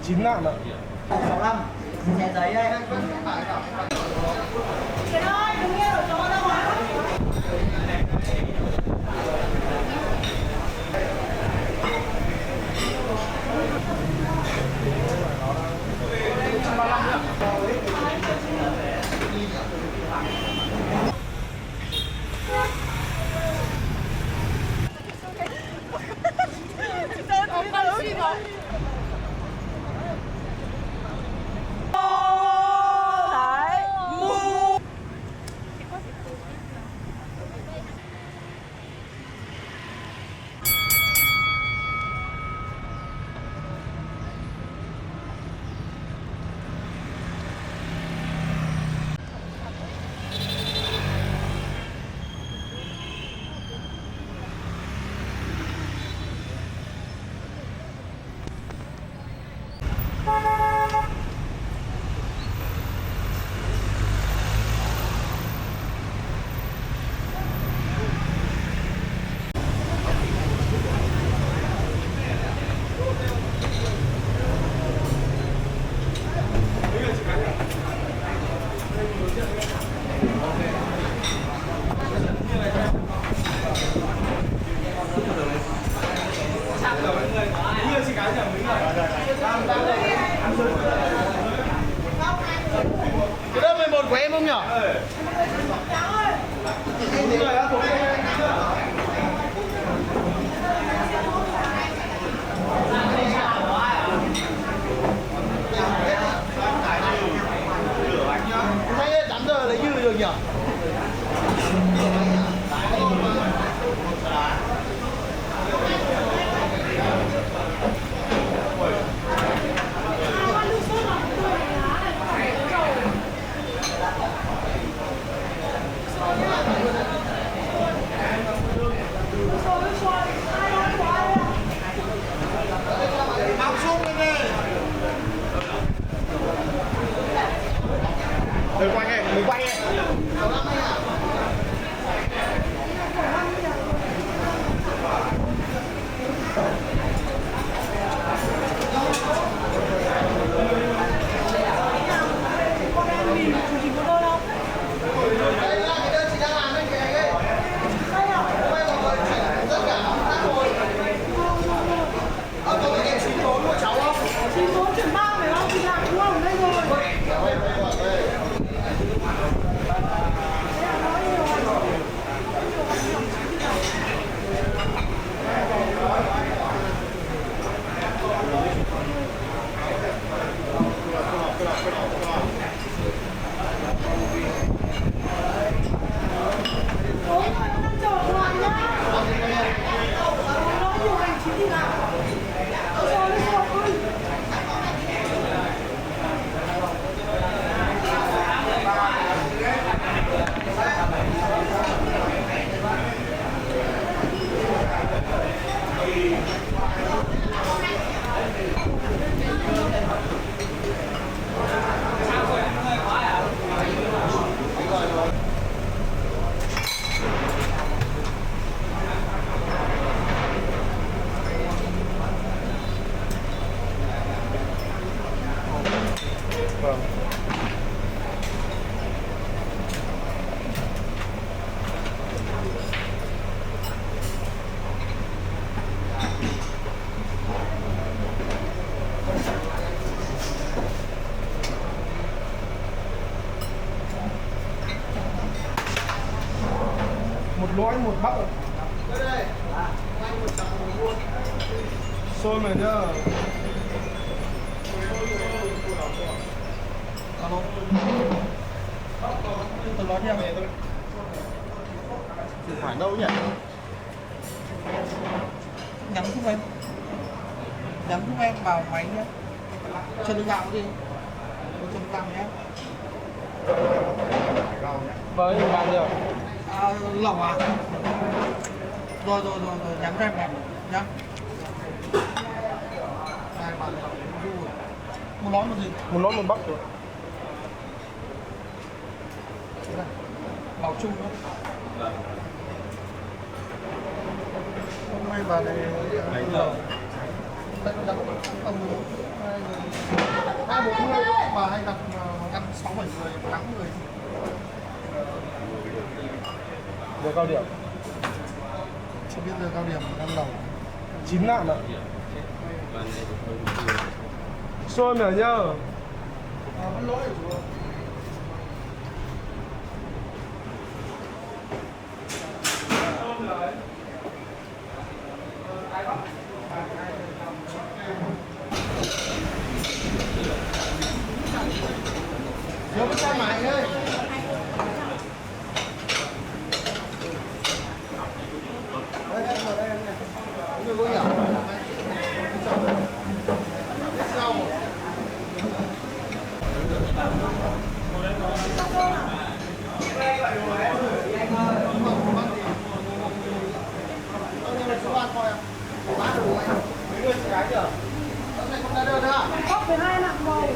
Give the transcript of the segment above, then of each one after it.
9 ngàn ạ. 65. Nhẹ giấy đây. Chị ơi, đừng nghe rồi chó đâu ạ. Cái đó 11 của em không nhỉ? Đúng rồi á, thấy 8 giờ lấy dư được nhỉ? Người quay em, người quay em. Đây là cái đơn chị đang làm bên kìa ấy. Quay mọi người chuyển tất cả các tác rồi. Có cái kèm 94 của cháu không? 94 chuyển 3 phải không? Chị làm đúng không? Đây rồi. Vâng. Một lõi một bắp rồi. Xôi mà nhá. Alo. Tôi nói theo về tôi. Phải đâu nhỉ? Nhắn giúp em. Nhắn giúp em vào máy nhé. Cho đứa gạo đi. 100 nhé. Vâng, nhưng bạn được. À, lẩu à? Rồi, nhắn cho em này nhá. Này, bạn một nói một gì? Một lõi một bắp rồi. Bảo chung đó. Hôm nay bà này 7 giờ. đây nó đặt ông 240 và hay đặt ăn 6 7 người 8 người. Giờ cao điểm. Chưa biết giờ cao điểm ăn lẩu 9 lạng ạ. Xôi mèo nhá. Ăn lỗi của chú. Nhớ cái xe máy ơi. Đây em ngồi đây em này. Người có hiểu. Sau. Cốc 12 nặng màu.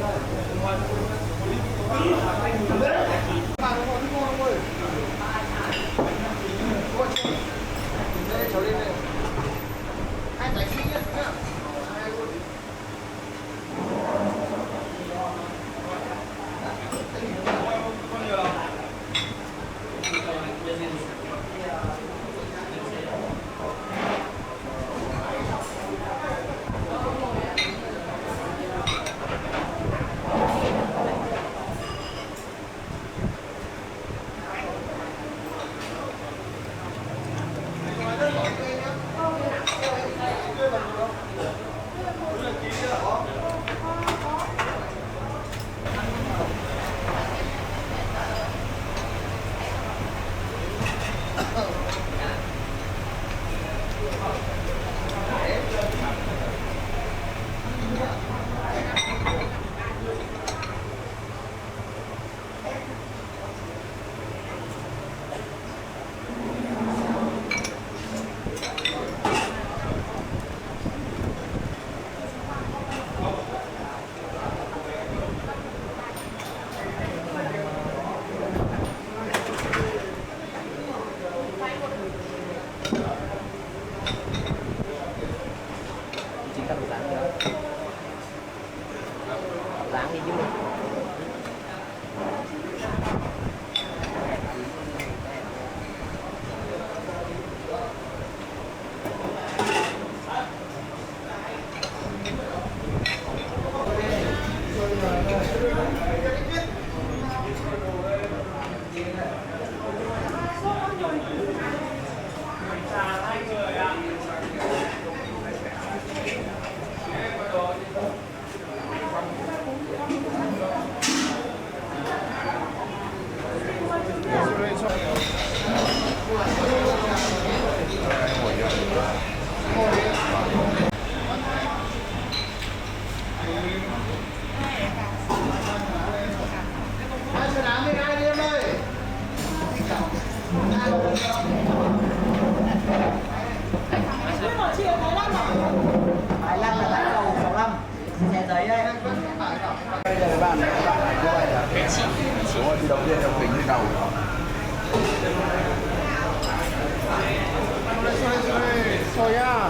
Chỉ cần dán nữa. Dán đi chứ. Biết ở chiều Thái Lan à? 25 là lãi đầu 65. Xe giấy đây. Bây giờ bạn như vậy là đúng rồi, thì đầu tiên em tính lên đầu. Xôi nhá.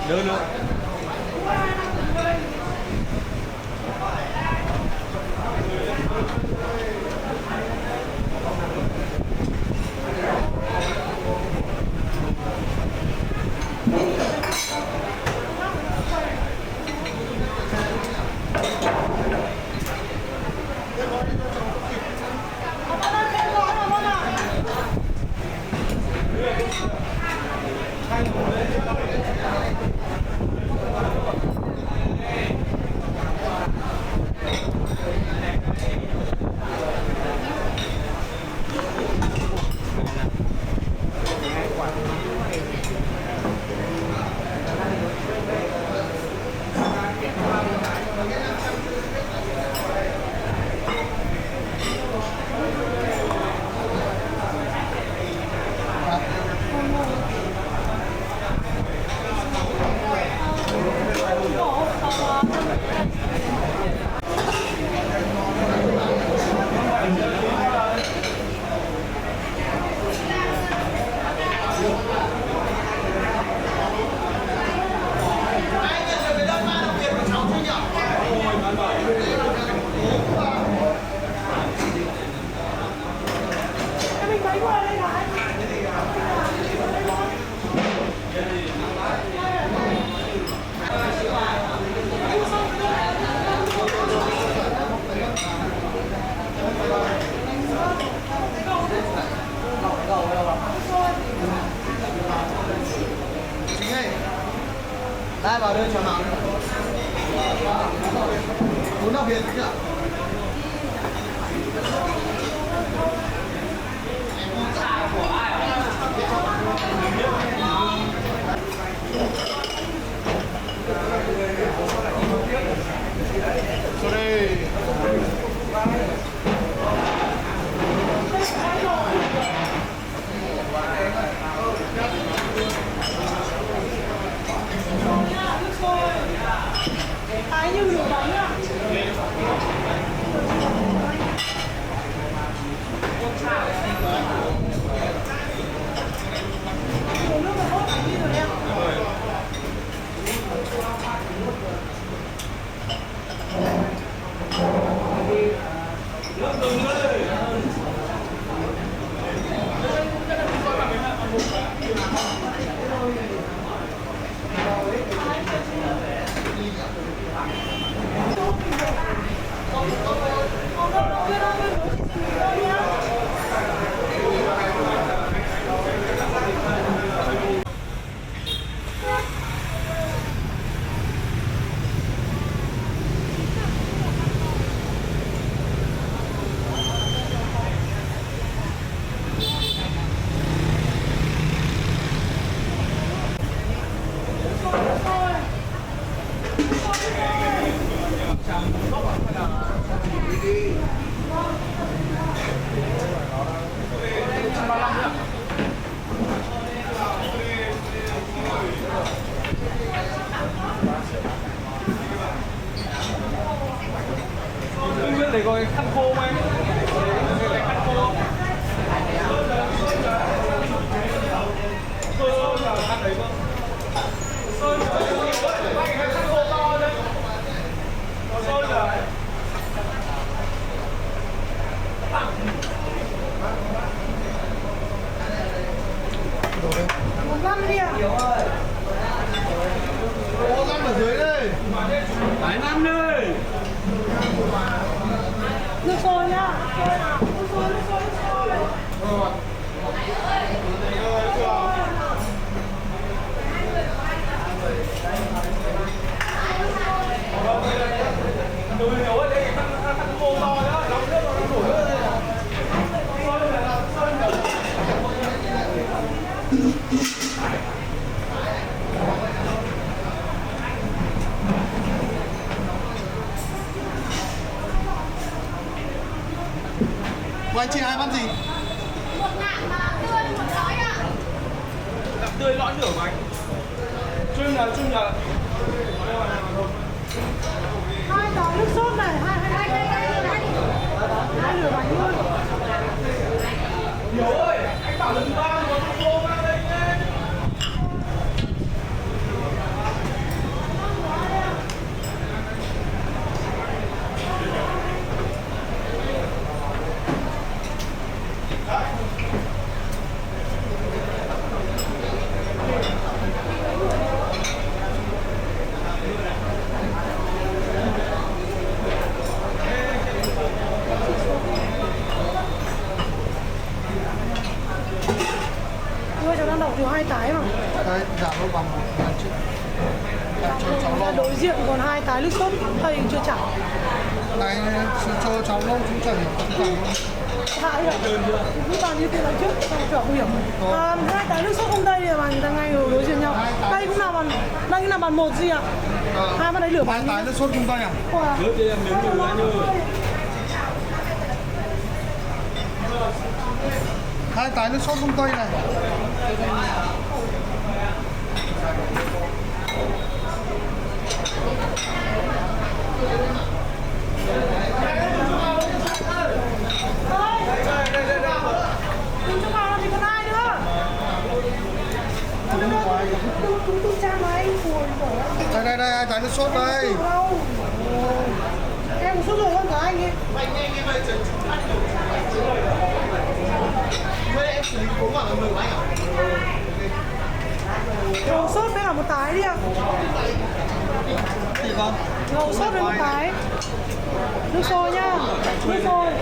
Được được. Đây vào đây cho nào. Muốn đặc biệt chứ ạ? Vô đây. Thái như lửa bóng ạ. Uống nước mà hốt bánh đi rồi em. Nước từng đây. Nguyên để gọi khăn khô không em? Khăn khô không? Sơn là khăn đấy không? Sơn khăn khô to đấy. Sơn là 1 năm đi ạ. Ô, ngăn ở dưới đây. Phải ngăn đi. Nước sôi nhá. Nước sôi, nước sôi, nước sôi. Đừng hiểu ở đây khăn khô to đó, nóng nước nó đổ nước đây nào. Sơn là sơn là Của anh chị ai bắt gì? Một ngạn mà tươi, một lõi ạ. đậm tươi lõi nửa bánh. Chung là 2 gói nước sốt này, hai lửa bánh luôn. Hiểu ơi, anh bảo lần 3 mà không khô ra đây nhé. Đấy, giảm nó bằng 1.000 chứ. Cho cháu lâu. Đối diện còn 2 cái nước sốt thầy chưa trả. Này, cho cháu lâu chú chả hiểu chú chẳng luôn. Hại rồi. Cứ toàn như thế lần trước, xong trở không hiểu. 2 cái nước sốt không đây thì mà người ta ngay đối diện nhau. Đây cũng là bàn 1 gì ạ? Hai bên đấy lửa Hai bán. cái nước sốt không tay à? Nước đi em nếm thử đã như. Hai cái nước sốt không tây này. Đừng cho vào làm gì còn ai nữa. Đừng trang mà anh buồn rồi. Đây, hai cái nước sốt đây. Em một sốt rồi hơn cả anh ấy. Ngầu sốt với cả một tái đi ạ. Thì con. Ngầu sốt với một tái. Nước sôi nhá. Nước sôi.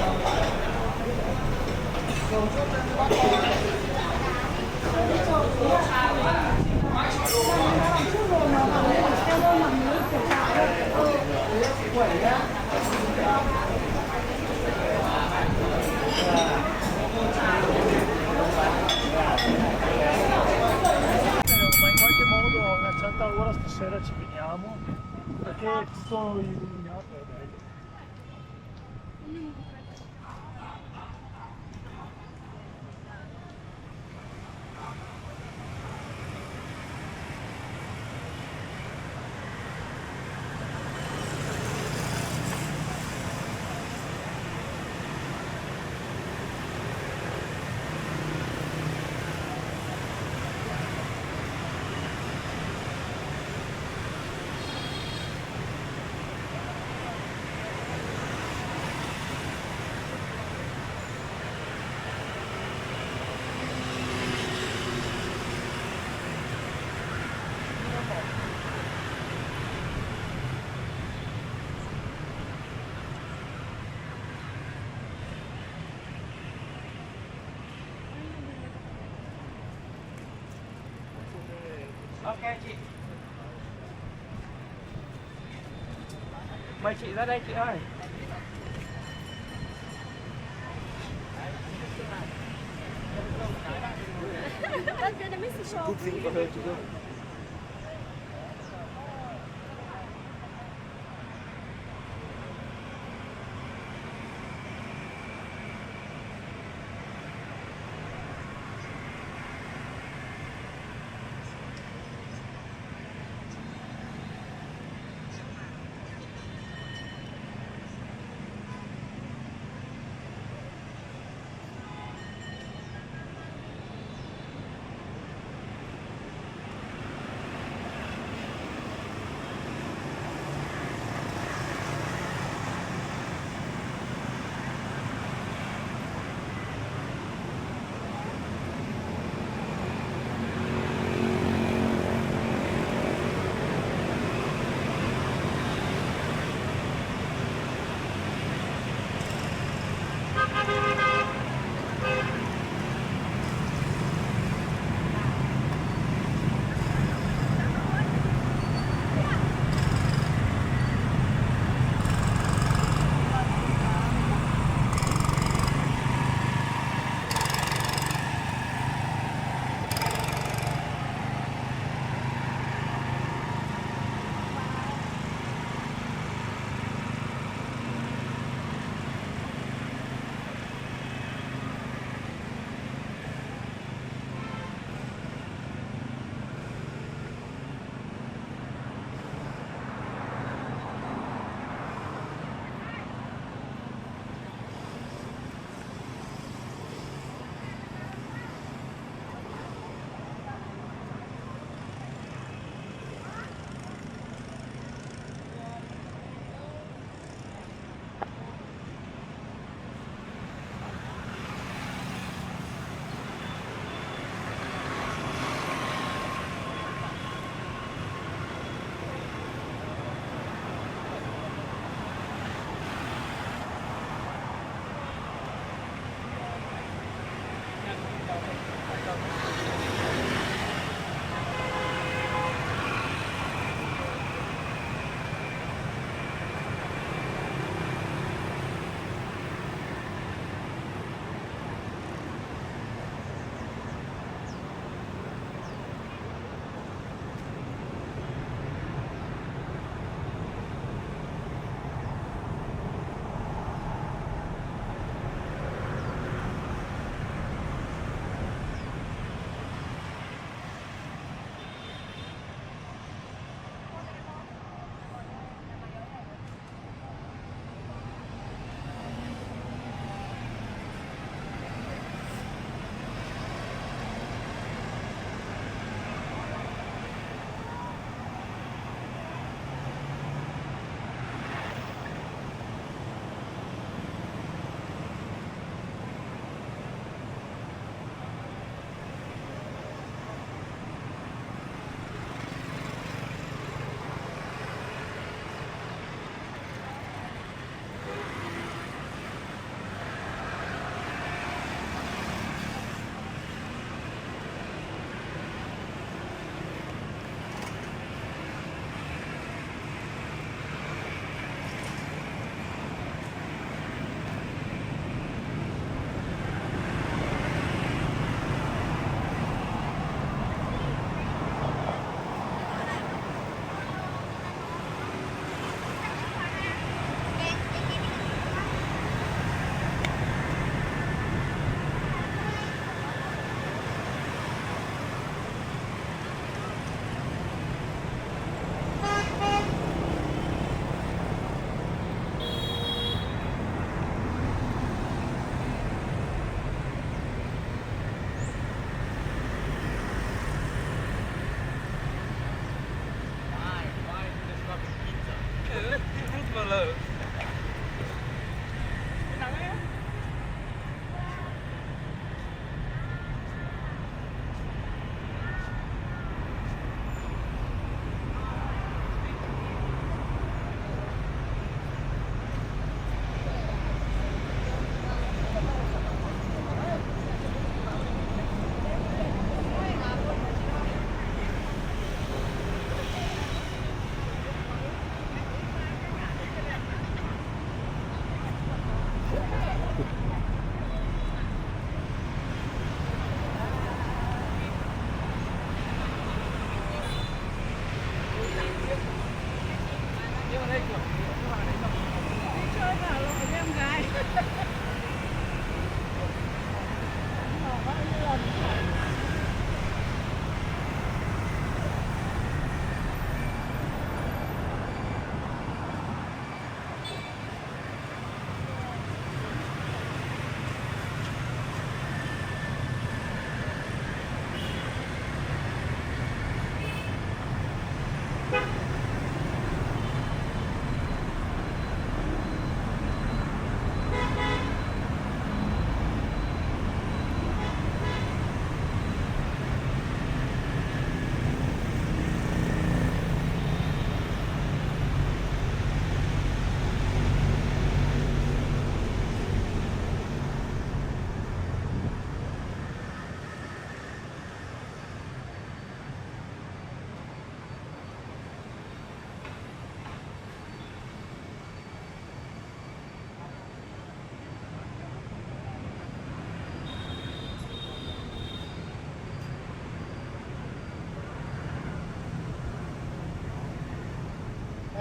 Ma in qualche modo a una certa ora stasera ci vediamo perché tutto illuminato è bello. Ok chị. Mời chị ra đây chị ơi. Cúc gì có hơi chị không?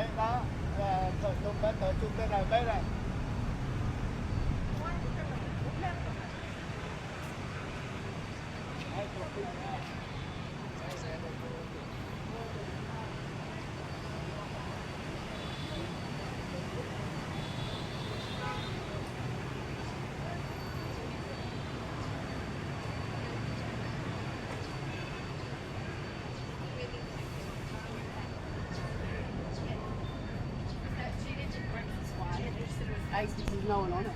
đấy đó và thợ chung bên này bên này Ice is known on it.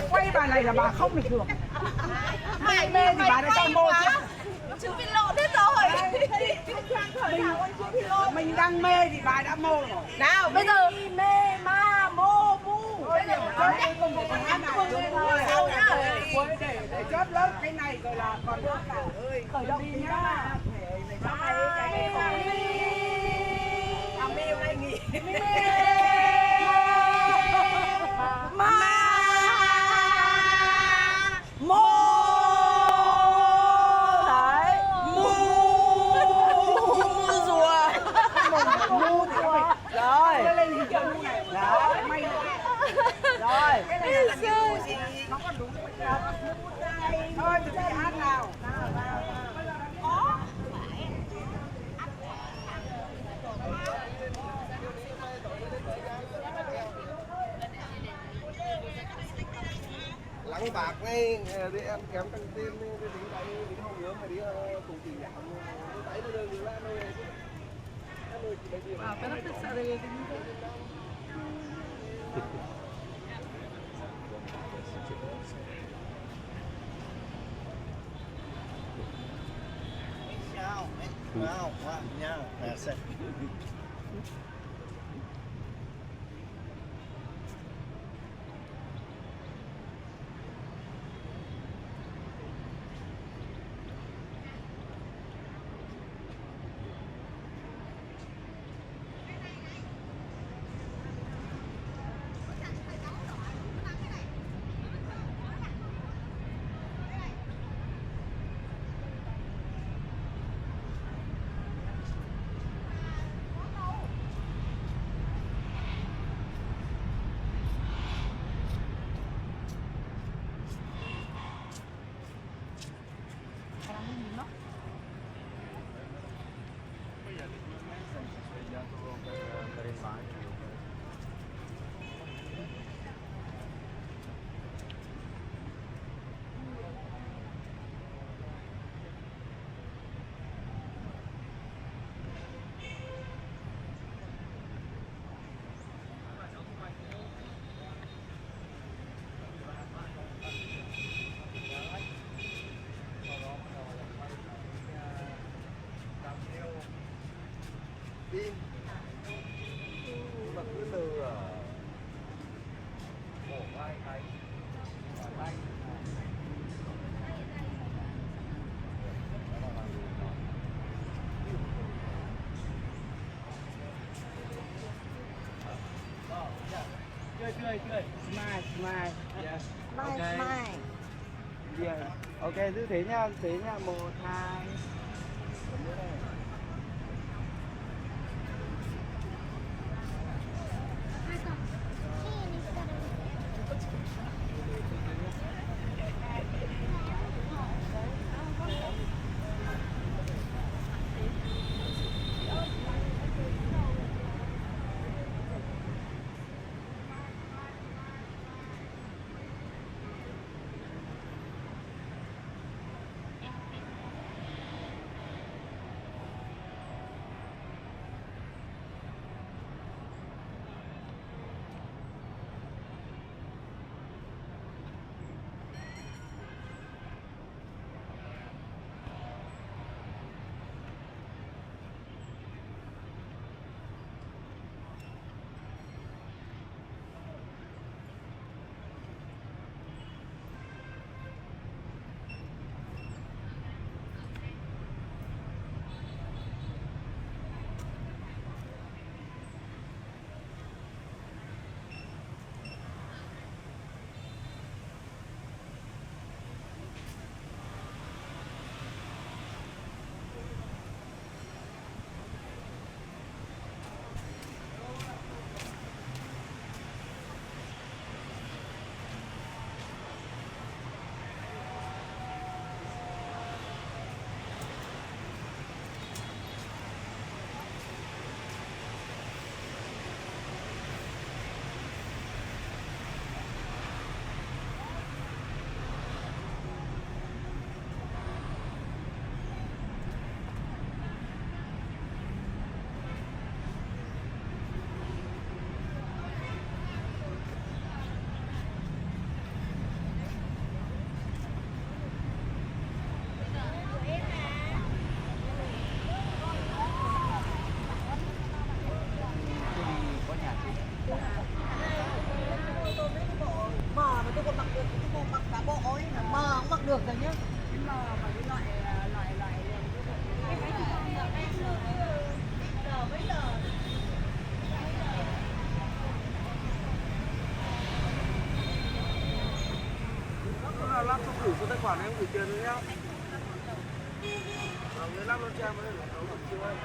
Quay bà này là bà không được hưởng. Mày mê thì bà đã cho mua chứ. Chứ bị lộ hết rồi. Mình đang mê thì bà đã mua rồi. Nào bây giờ Mê ma mô mu. bây giờ sau nhá. Để chốt lớp cái này rồi là còn đơn cả ơi. Khởi động đi nhá. Để cho mày cái mê hôm nay nghỉ. Ma mô đấy mu rùa mu rồi lên hình chữ này đó may rồi cái này là cái gì nó có đúng thôi tụi đi hát nào Lắng bạc ngay đi em kém căng tin đi đấy đi không nhớ mà đi cùng chị giảm đấy nó đơn là nó Wow, wow, nhau, merci. Pin nhưng mà cứ lừa cổ vai thấy vai chơi smile smile yeah. Smile, smile. Yeah. Ok cứ thế nha 1 2 Hãy subscribe cho kênh Ghiền Mì Gõ để không bỏ lỡ số tài khoản em gửi tiền rồi nhá. Người lắp nó cho em nó được chiều em.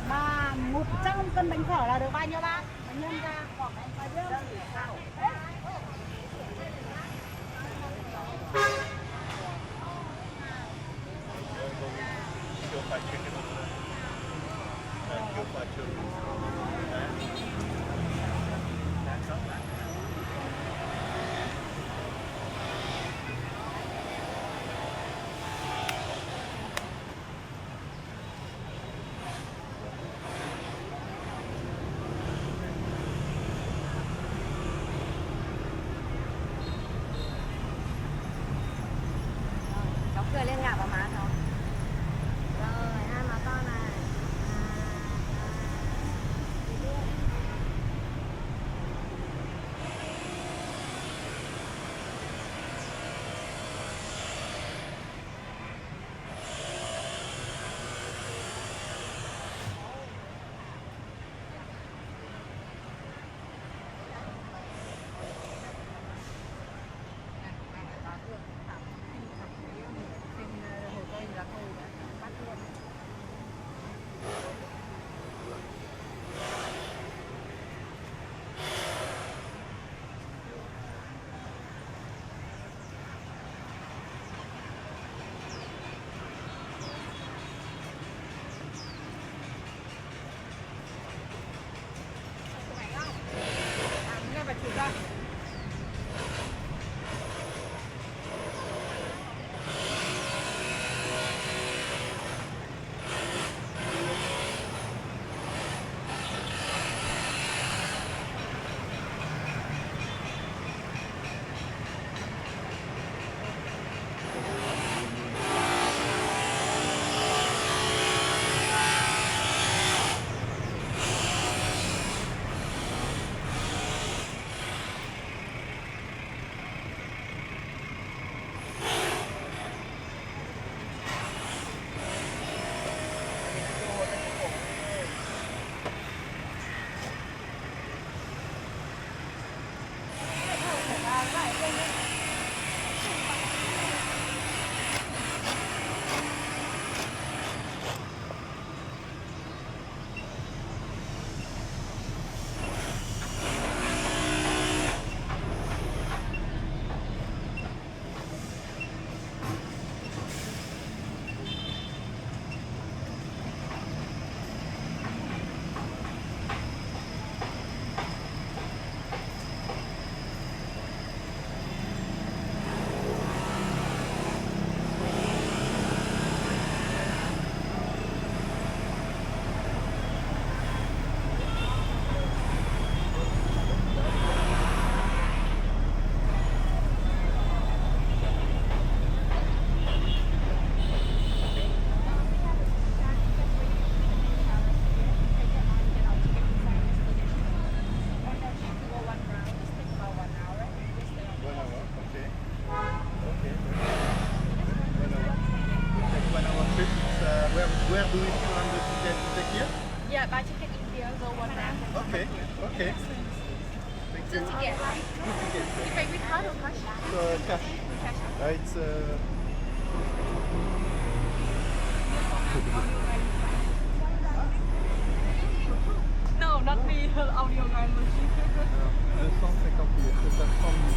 Mà 100 cân bánh phở là được bao nhiêu bác? Nhân ra khoảng bao nhiêu? Cháu cười lên ngả vào má cháu. Rồi, hai má con này. Where do we plan the ticket to take here? Yeah, buy ticket in here, go one round. Okay, okay. Thank you. Ticket. Good ticket. You pay with card or cash? Cash. Cash. It's No, not me, audio guy machine. 250 litres, c'est 100 litres.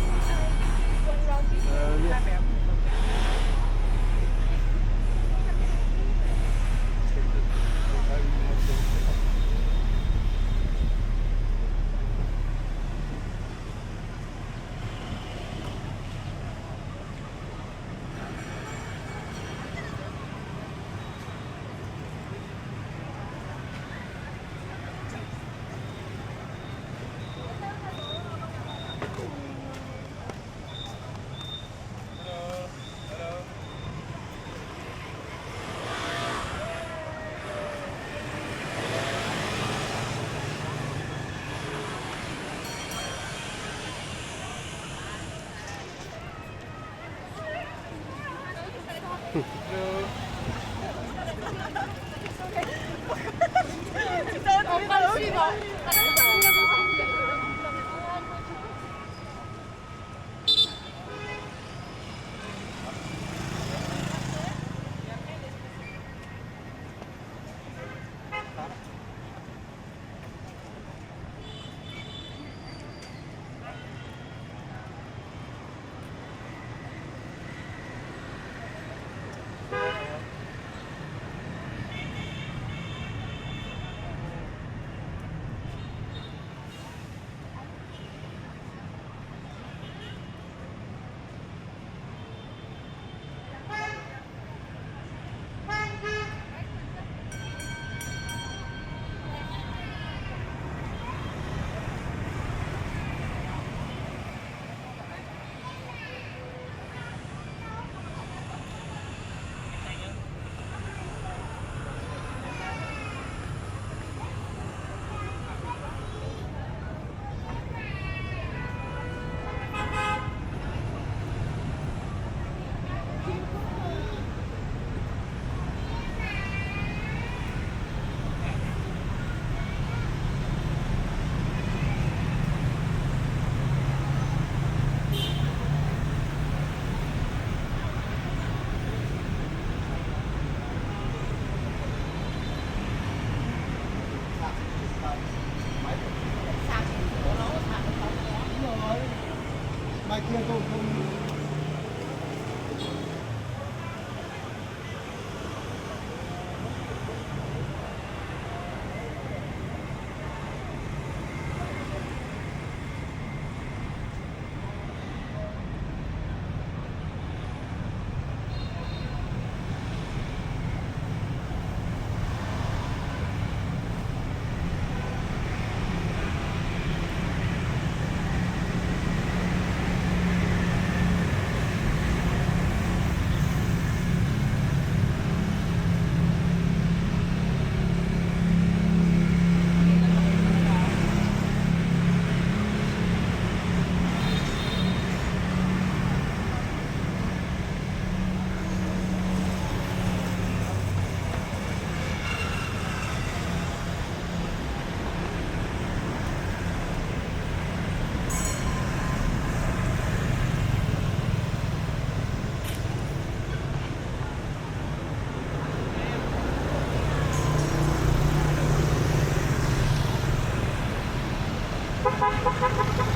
Mai kia tôi không Thank you.